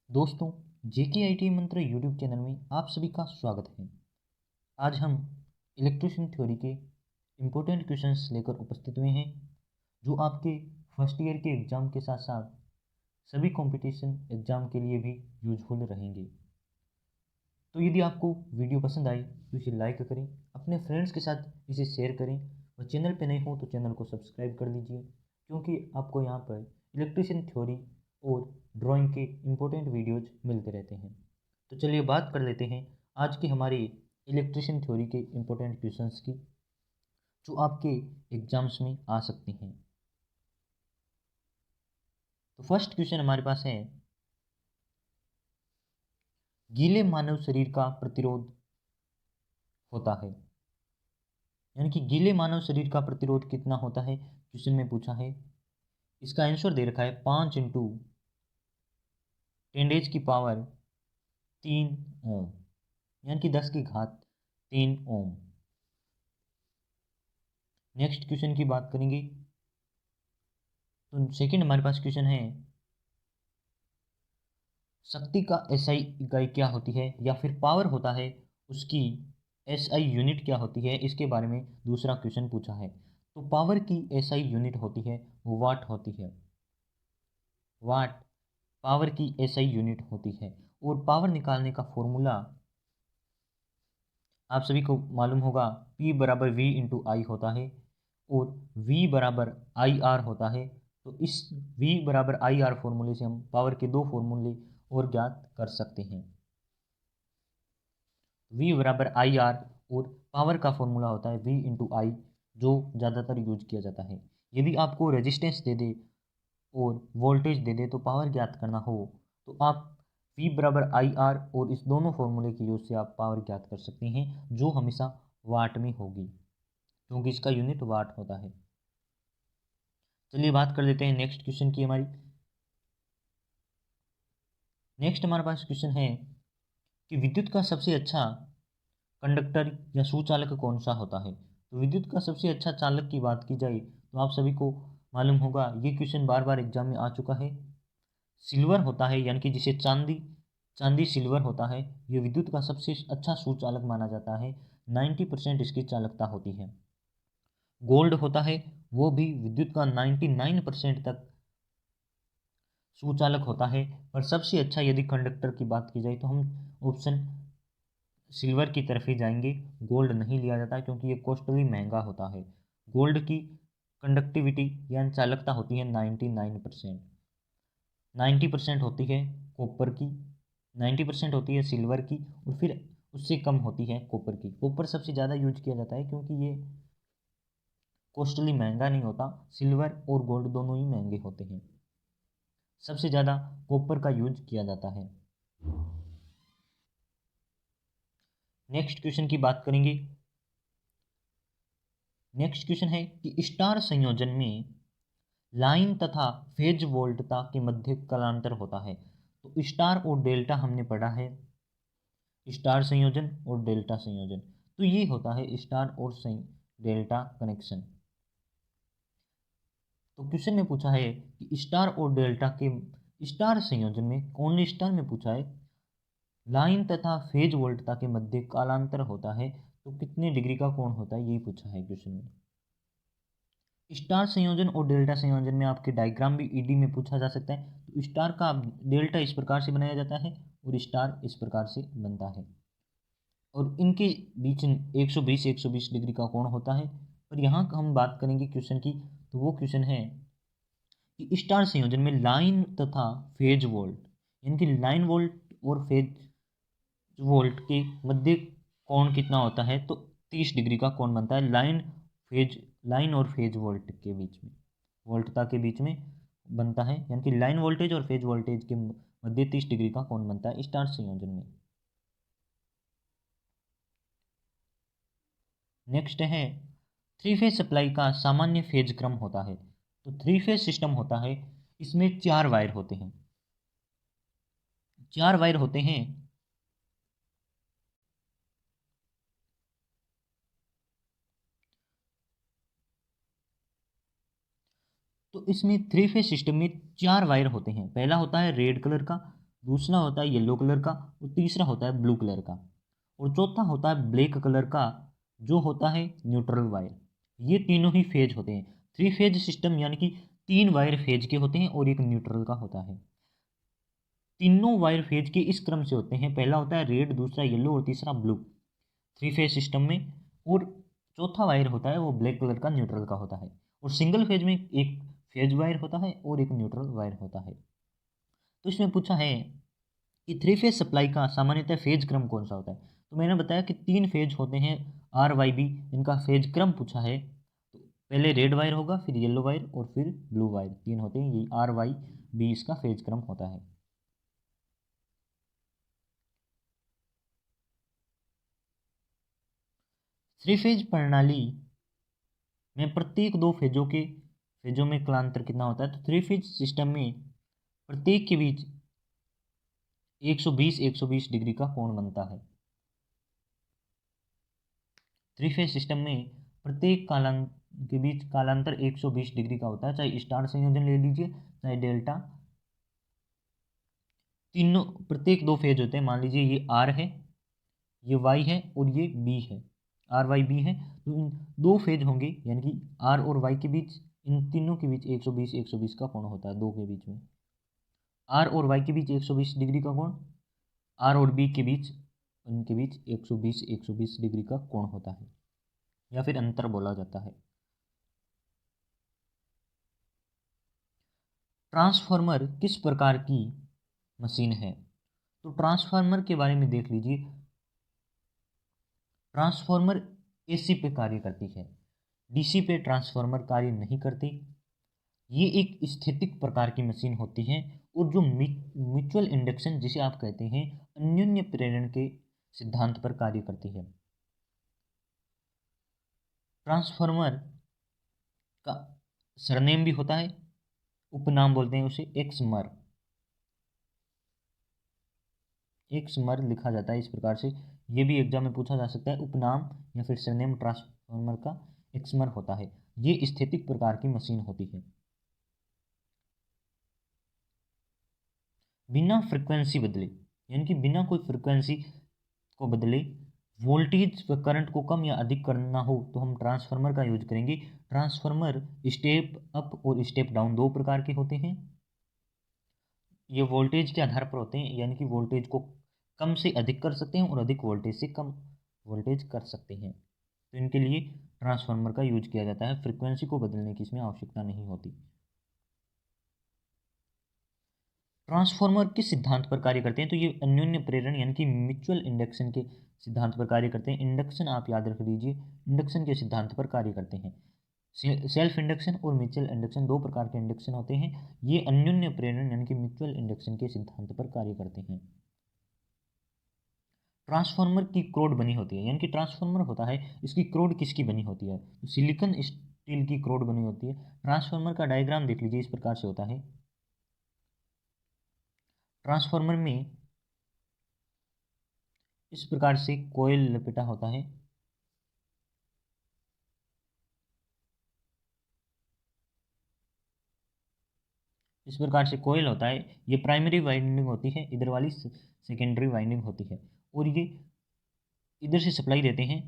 दोस्तों, JKIT मंत्र YouTube channel में आप सभी का स्वागत है। आज हम इलेक्ट्रिशियन थ्योरी के इम्पोर्टेंट क्वेश्चंस लेकर उपस्थित हुए हैं, जो आपके फर्स्ट ईयर के एग्ज़ाम के साथ साथ सभी कंपटीशन एग्ज़ाम के लिए भी यूजफुल रहेंगे। तो यदि आपको वीडियो पसंद आई तो इसे लाइक करें, अपने फ्रेंड्स के साथ इसे शेयर करें और चैनल पे नए हो तो चैनल को सब्सक्राइब कर लीजिए, क्योंकि आपको यहाँ पर इलेक्ट्रिशियन थ्योरी और ड्राइंग के इम्पोर्टेंट वीडियोज मिलते रहते हैं। तो चलिए बात कर लेते हैं आज की हमारी इलेक्ट्रिशियन थ्योरी के इम्पोर्टेंट क्वेश्चंस की, जो आपके एग्जाम्स में आ सकती हैं। तो फर्स्ट क्वेश्चन हमारे पास है, गीले मानव शरीर का प्रतिरोध होता है, यानी कि गीले मानव शरीर का प्रतिरोध कितना होता है, क्वेश्चन में पूछा है। इसका आंसर दे रखा है 5 इंटू 10⁻³ ओम, यानी कि 10 की घात 3 ओम। नेक्स्ट क्वेश्चन की बात करेंगे तो सेकंड हमारे पास क्वेश्चन है, शक्ति का SI इकाई क्या होती है, या फिर पावर होता है उसकी SI यूनिट क्या होती है, इसके बारे में दूसरा क्वेश्चन पूछा है। तो पावर की SI यूनिट होती है वो वाट होती है। वाट पावर की SI यूनिट होती है। और पावर निकालने का फॉर्मूला आप सभी को मालूम होगा, P बराबर V इंटू आई होता है और V बराबर IR होता है। तो इस V बराबर IR फॉर्मूले से हम पावर के दो फॉर्मूले और ज्ञात कर सकते हैं। V बराबर IR और पावर का फॉर्मूला होता है V इंटू आई, जो ज़्यादातर यूज किया जाता है। यदि आपको रेजिस्टेंस दे दे और वोल्टेज दे दे तो पावर ज्ञात करना हो, तो आप V बराबर IR और इस दोनों फॉर्मूले की यूज से आप पावर ज्ञात कर सकते हैं, जो हमेशा वाट में होगी, क्योंकि इसका यूनिट वाट होता है। चलिए बात कर लेते हैं नेक्स्ट क्वेश्चन की हमारी। नेक्स्ट हमारे पास क्वेश्चन है कि विद्युत का सबसे अच्छा कंडक्टर या सुचालक कौन सा होता है। तो विद्युत का सबसे अच्छा चालक की बात की जाए तो आप सभी को मालूम होगा, ये क्वेश्चन बार बार एग्जाम में आ चुका है। सिल्वर होता है, यानी कि जिसे चांदी चांदी सिल्वर होता है, ये विद्युत का सबसे अच्छा सुचालक माना जाता है। 90% इसकी चालकता होती है। गोल्ड होता है, वो भी विद्युत का 99% तक सुचालक होता है। पर सबसे अच्छा यदि कंडक्टर की बात की जाए तो हम ऑप्शन सिल्वर की तरफ ही जाएंगे। गोल्ड नहीं लिया जाता क्योंकि ये कॉस्टली महंगा होता है। गोल्ड की कंडक्टिविटी यानी चालकता होती है 99%। 90% होती है कॉपर की, 90% होती है सिल्वर की, और फिर उससे कम होती है कॉपर की। कॉपर सबसे ज़्यादा यूज किया जाता है क्योंकि ये कॉस्टली महंगा नहीं होता। सिल्वर और गोल्ड दोनों ही महंगे होते हैं। सबसे ज़्यादा कॉपर का यूज किया जाता है। नेक्स्ट क्वेश्चन की बात करेंगे। नेक्स्ट क्वेश्चन है कि स्टार संयोजन में लाइन तथा फेज वोल्टता के मध्य कालांतर होता है। तो स्टार और डेल्टा हमने पढ़ा है, स्टार संयोजन और डेल्टा संयोजन। तो ये होता है स्टार और डेल्टा कनेक्शन। तो क्वेश्चन में पूछा है कि स्टार और डेल्टा के स्टार संयोजन में, ओनली स्टार में पूछा है, लाइन तथा फेज वोल्टता के मध्य कालांतर होता है तो कितने डिग्री का कोण होता है, यही पूछा है क्वेश्चन में। स्टार संयोजन और डेल्टा संयोजन में आपके डायग्राम भी ईडी में पूछा जा सकता है। तो स्टार का डेल्टा इस प्रकार से बनाया जाता है और स्टार इस प्रकार से बनता है, और इनके बीच 120 डिग्री का कोण होता है। और यहाँ हम बात करेंगे क्वेश्चन की, तो वो क्वेश्चन है कि स्टार संयोजन में लाइन तथा फेज वोल्ट, यानी कि लाइन वोल्ट और फेज वोल्ट के मध्य कोण कितना होता है, तो 30 डिग्री का कोण बनता है। लाइन और फेज वोल्ट के बीच में, वोल्टता के बीच में बनता है, यानी कि लाइन वोल्टेज और फेज वोल्टेज के मध्य 30 डिग्री का कोण बनता है स्टार संयोजन में। नेक्स्ट है, थ्री फेज सप्लाई का सामान्य फेज क्रम होता है। तो थ्री फेज सिस्टम होता है, इसमें 4 वायर होते हैं, 4 वायर होते हैं। तो इसमें थ्री फेज सिस्टम में 4 वायर होते हैं। पहला होता है रेड कलर का, दूसरा होता है येलो कलर का, और तीसरा होता है ब्लू कलर का, और चौथा होता है ब्लैक कलर का जो होता है न्यूट्रल वायर। ये तीनों ही फेज होते हैं। थ्री फेज सिस्टम यानी कि 3 वायर फेज के होते हैं और एक न्यूट्रल का होता है। तीनों वायर फेज के इस क्रम से होते हैं, पहला होता है रेड, दूसरा येलो और तीसरा ब्लू, थ्री फेज सिस्टम में। और चौथा वायर होता है वो ब्लैक कलर का न्यूट्रल का होता है। और सिंगल फेज में एक फेज वायर होता है और एक न्यूट्रल वायर होता है। तो इसमें पूछा है कि थ्री फेज सप्लाई का सामान्यतः फेज क्रम कौन सा होता है। तो मैंने बताया कि 3 फेज होते हैं आर वाई बी, इनका फेज क्रम पूछा है। तो पहले रेड वायर होगा, फिर येलो वायर और फिर ब्लू वायर, 3 होते हैं, ये आर वाई बी इसका फेज क्रम होता है। थ्री फेज प्रणाली में प्रत्येक 2 फेजों में कालांतर कितना होता है। तो थ्री फेज सिस्टम में प्रत्येक के बीच 120 डिग्री का कोण बनता है। थ्री फेज सिस्टम में प्रत्येक कालांतर के बीच कालांतर 120 डिग्री का होता है, चाहे स्टार संयोजन ले लीजिए चाहे डेल्टा। तीनों प्रत्येक 2 फेज होते हैं, मान लीजिए ये आर है, ये वाई है और ये बी है, आर वाई बी है। तो इन 2 फेज होंगे यानी कि आर और वाई के बीच, इन तीनों के बीच 120 का कोण होता है, दो के बीच में। आर और वाई के बीच 120 डिग्री का कोण, आर और बी के बीच, उनके बीच 120 डिग्री का कोण होता है, या फिर अंतर बोला जाता है। ट्रांसफार्मर किस प्रकार की मशीन है। तो ट्रांसफार्मर के बारे में देख लीजिए। ट्रांसफार्मर एसी पे कार्य करती है, डीसी पे ट्रांसफार्मर कार्य नहीं करती। ये एक स्थितिक प्रकार की मशीन होती है, और जो म्यूचुअल इंडक्शन जिसे आप कहते हैं, अन्योन्य प्रेरण के सिद्धांत पर कार्य करती है। ट्रांसफार्मर का सरनेम भी होता है, उपनाम बोलते हैं उसे एक्समर। एक्समर लिखा जाता है इस प्रकार से, ये भी एग्जाम में पूछा जा सकता है। उपनाम या फिर सरनेम ट्रांसफार्मर का एक्समर होता है। ये स्थितिक प्रकार की मशीन होती है। बिना फ्रिक्वेंसी बदले, यानी कि बिना कोई फ्रिक्वेंसी को बदले वोल्टेज व करंट को कम या अधिक करना हो तो हम ट्रांसफार्मर का यूज करेंगे। ट्रांसफार्मर स्टेप अप और स्टेप डाउन 2 प्रकार के होते हैं। ये वोल्टेज के आधार पर होते हैं, यानी कि वोल्टेज को कम से अधिक कर सकते हैं और अधिक वोल्टेज से कम वोल्टेज कर सकते हैं। तो इनके लिए ट्रांसफार्मर का यूज किया जाता है, फ्रिक्वेंसी को बदलने की इसमें आवश्यकता नहीं होती। ट्रांसफार्मर किस सिद्धांत पर कार्य करते हैं। तो ये अन्योन्य प्रेरण यानी कि म्यूचुअल इंडक्शन के सिद्धांत पर कार्य करते हैं। इंडक्शन आप याद रख लीजिए, इंडक्शन के सिद्धांत पर कार्य करते हैं। सेल्फ इंडक्शन और म्यूचुअल इंडक्शन 2 प्रकार के इंडक्शन होते हैं। ये अन्योन्य प्रेरण यानी कि म्यूचुअल इंडक्शन के सिद्धांत पर कार्य करते हैं। ट्रांसफार्मर की क्रोड बनी होती है, यानी कि ट्रांसफार्मर होता है, इसकी क्रोड किसकी बनी होती है। तो सिलिकॉन स्टील की क्रोड बनी होती है। ट्रांसफार्मर का डायग्राम देख लीजिए, इस प्रकार से होता है। ट्रांसफार्मर में इस प्रकार से कोयल लपेटा होता है। इस प्रकार से कोयल होता है, ये प्राइमरी वाइंडिंग होती है, इधर वाली सेकेंडरी वाइंडिंग होती है, और ये इधर से सप्लाई देते हैं।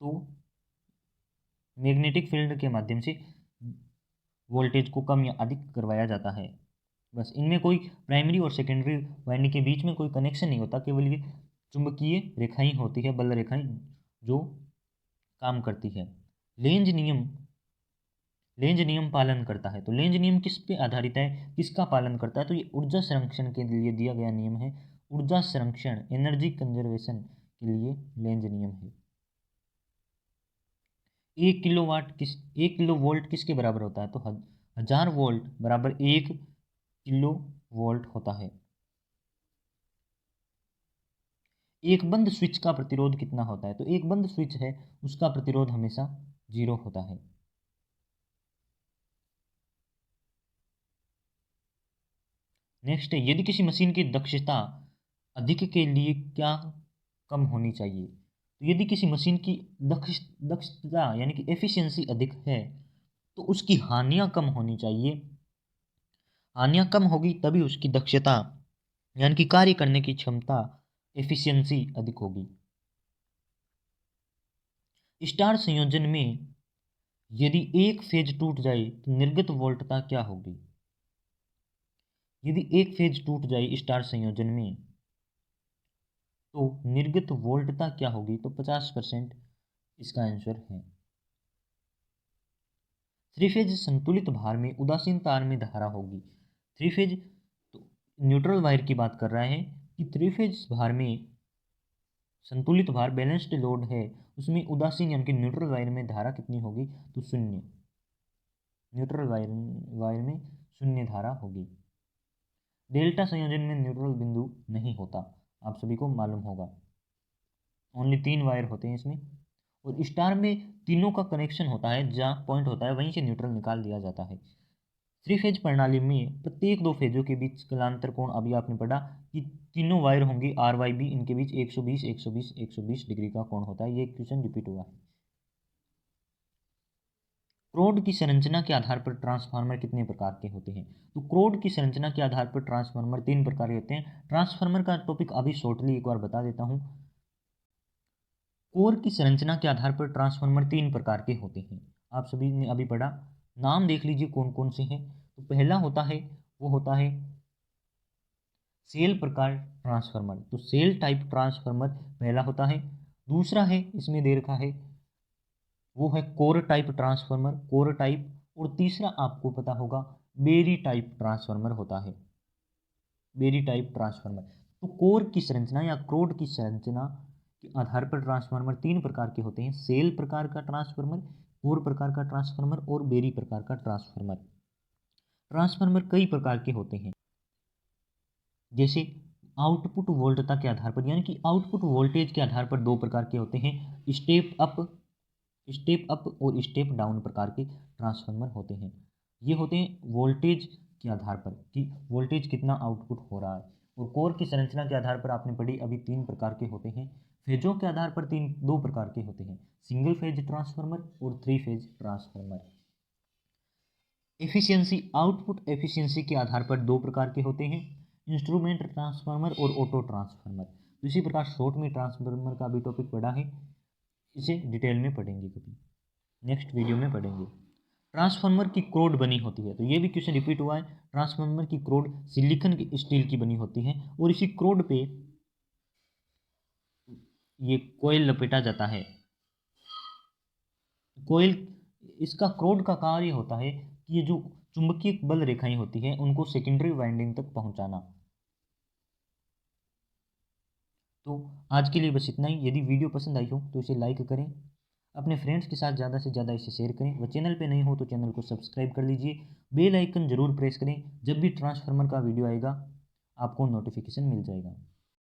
तो मैग्नेटिक फील्ड के माध्यम से वोल्टेज को कम या अधिक करवाया जाता है। बस इनमें कोई प्राइमरी और सेकेंडरी वाइंडिंग के बीच में कोई कनेक्शन नहीं होता, केवल ये चुंबकीय रेखाएं होती है, बल रेखाएं जो काम करती है। लेंज नियम, लेंज नियम पालन करता है। तो लेंज नियम किस पे आधारित है, किसका पालन करता है। तो ये ऊर्जा संरक्षण के लिए दिया गया नियम है। ऊर्जा संरक्षण, एनर्जी कंजर्वेशन के लिए लेंज नियम है। 1 किलो किसके बराबर होता है। तो 1000 वोल्ट बराबर 1 किलो वोल्ट होता है। एक बंद स्विच का प्रतिरोध कितना होता है। तो एक बंद स्विच है उसका प्रतिरोध हमेशा 0 होता है। नेक्स्ट है, यदि किसी मशीन की दक्षता अधिक के लिए क्या कम होनी चाहिए। तो यदि किसी मशीन की दक्षता यानी कि एफिशिएंसी अधिक है तो उसकी हानियां कम होनी चाहिए। हानियां कम होगी तभी उसकी दक्षता यानी कि कार्य करने की क्षमता, एफिशिएंसी अधिक होगी। स्टार संयोजन में यदि एक फेज टूट जाए तो निर्गत वोल्टता क्या होगी? यदि एक फेज टूट जाए स्टार संयोजन में तो निर्गत वोल्टता क्या होगी? तो 50% इसका आंसर है। थ्री फेज संतुलित भार में उदासीन तार में धारा होगी। थ्री फेज तो न्यूट्रल वायर की बात कर रहा है कि थ्री फेज भार में संतुलित भार बैलेंस्ड लोड है, उसमें उदासीन यानी कि न्यूट्रल वायर में धारा कितनी होगी? तो शून्य। न्यूट्रल वायर में शून्य धारा होगी। डेल्टा संयोजन में न्यूट्रल बिंदु नहीं होता, आप सभी को मालूम होगा। ओनली 3 वायर होते हैं इसमें। और स्टार में तीनों का कनेक्शन होता है, जहाँ पॉइंट होता है वहीं से न्यूट्रल निकाल दिया जाता है। थ्री फेज प्रणाली में प्रत्येक दो फेजों के बीच कालांतर कोण, अभी आपने पढ़ा कि तीनों वायर होंगी आर वाई बी, इनके बीच 120 120 120 डिग्री का कोण होता है। ये क्वेश्चन रिपीट हुआ है। क्रोड की संरचना के आधार पर ट्रांसफार्मर कितने प्रकार के होते हैं? तो क्रोड की संरचना के आधार पर ट्रांसफार्मर 3 प्रकार के होते हैं। ट्रांसफार्मर का टॉपिक अभी शॉर्टली एक बार बता देता हूँ। कोर की संरचना के आधार पर ट्रांसफार्मर 3 प्रकार के होते हैं। आप सभी ने अभी पढ़ा, नाम देख लीजिए कौन कौन से हैं। तो पहला होता है, वो होता है सेल प्रकार ट्रांसफार्मर। तो सेल टाइप ट्रांसफार्मर पहला होता है। दूसरा है, इसमें दे रखा है, वो है core type transformer, core type. और तीसरा आपको पता होगा बेरी टाइप ट्रांसफार्मर होता है, बेरी टाइप ट्रांसफार्मर। तो कोर की संरचना या क्रोड की संरचना के आधार पर ट्रांसफार्मर 3 प्रकार के होते हैं। सेल प्रकार का ट्रांसफार्मर, कोर प्रकार का ट्रांसफार्मर और बेरी प्रकार का ट्रांसफार्मर। ट्रांसफार्मर कई प्रकार के होते हैं, जैसे आउटपुट वोल्टता के आधार पर, यानी कि आउटपुट वोल्टेज के आधार पर 2 प्रकार के होते हैं। स्टेप अप और स्टेप डाउन प्रकार के ट्रांसफार्मर होते हैं। ये होते हैं वोल्टेज के आधार पर कि वोल्टेज कितना आउटपुट हो रहा है। और कोर की संरचना के आधार पर आपने पढ़ी अभी 3 प्रकार के होते हैं। फेजों के आधार पर 2 प्रकार के होते हैं, सिंगल फेज ट्रांसफार्मर और 3 phase transformer. Efficiency, output efficiency के आधार पर 2 प्रकार के होते हैं, इंस्ट्रूमेंट ट्रांसफार्मर और ऑटो ट्रांसफार्मर। तो इसी प्रकार शॉर्ट में ट्रांसफार्मर का भी टॉपिक पढ़ा है, इसे डिटेल में पढ़ेंगे, कभी नेक्स्ट वीडियो में पढ़ेंगे। ट्रांसफार्मर की क्रोड बनी होती है, तो ये भी क्वेश्चन रिपीट हुआ है। ट्रांसफार्मर की क्रोड सिलिकॉन की स्टील की बनी होती है और इसी क्रोड पे ये कोयल लपेटा जाता है। कोयल, इसका क्रोड का कार्य होता है कि ये जो चुंबकीय बल रेखाएं होती हैं उनको सेकेंडरी वाइंडिंग तक पहुंचाना। तो आज के लिए बस इतना ही। यदि वीडियो पसंद आई हो तो इसे लाइक करें, अपने फ्रेंड्स के साथ ज़्यादा से ज़्यादा इसे शेयर करें। व चैनल पे नहीं हो तो चैनल को सब्सक्राइब कर लीजिए, बेल आइकन जरूर प्रेस करें। जब भी ट्रांसफार्मर का वीडियो आएगा आपको नोटिफिकेशन मिल जाएगा।